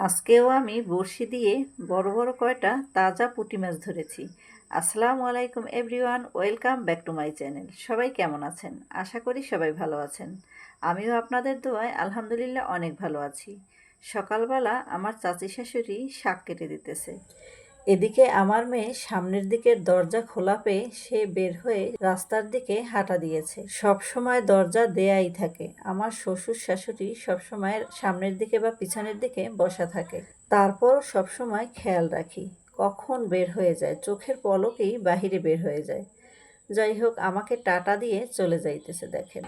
আজকেও আমি বড়শি দিয়ে বড় বড় কয়টা তাজা পুঁটি মাছ ধরেছি। আসসালামু আলাইকুম everyone, welcome back to my channel. সবাই কেমন আছেন? আশা করি সবাই ভালো আছেন। আমিও আপনাদের দোয়ায় আলহামদুলিল্লাহ অনেক ভালো আছি। সকালবেলা আমার চাচি শাশুড়ি শাক কেটে দিতেছে। এদিকে আমার মেয়ে সামনের দিকের দরজা খোলা পেয়ে সে বের হয়ে রাস্তার দিকে হাঁটা দিয়েছে। সব সময় দরজা দেয়াই থাকে। আমার শ্বশুর শাশুড়ি সবসময় সামনের দিকে বা পিছনের দিকে বসা থাকে। তারপর সবসময় খেয়াল রাখি কখন বের হয়ে যায়, চোখের পলকেই বাহিরে বের হয়ে যায়। যাই হোক, আমাকে টাটা দিয়ে চলে যাইতেছে দেখেন।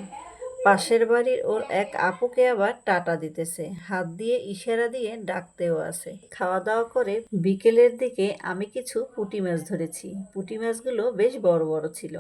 পাশের বাড়ির ওর এক আপুকে আবার টাটা দিতেছে, হাত দিয়ে ইশারা দিয়ে ডাকতেও আছে। খাওয়া দাওয়া করে বিকেলের দিকে আমি কিছু পুঁটি মাছ ধরেছি। পুঁটি মাছগুলো বেশ বড় বড় ছিল,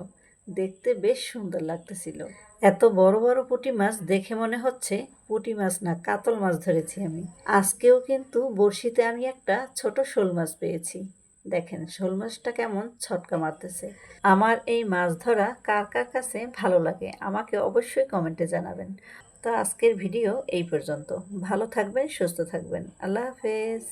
দেখতে বেশ সুন্দর লাগতেছিল। এত বড় বড় পুঁটি মাছ দেখে মনে হচ্ছে পুঁটি মাছ না, কাতল মাছ ধরেছি আমি। আজকেও কিন্তু বড়শিতে আমি একটা ছোট শোল মাছ পেয়েছি। দেখেন শোল মাছটা কেমন ছটকা মারতেছে। আমার এই মাছ ধরা কার কার কাছে ভালো লাগে আমাকে অবশ্যই কমেন্টে জানাবেন। তো আজকের ভিডিও এই পর্যন্ত। ভালো থাকবেন, সুস্থ থাকবেন। আল্লাহ হাফেজ।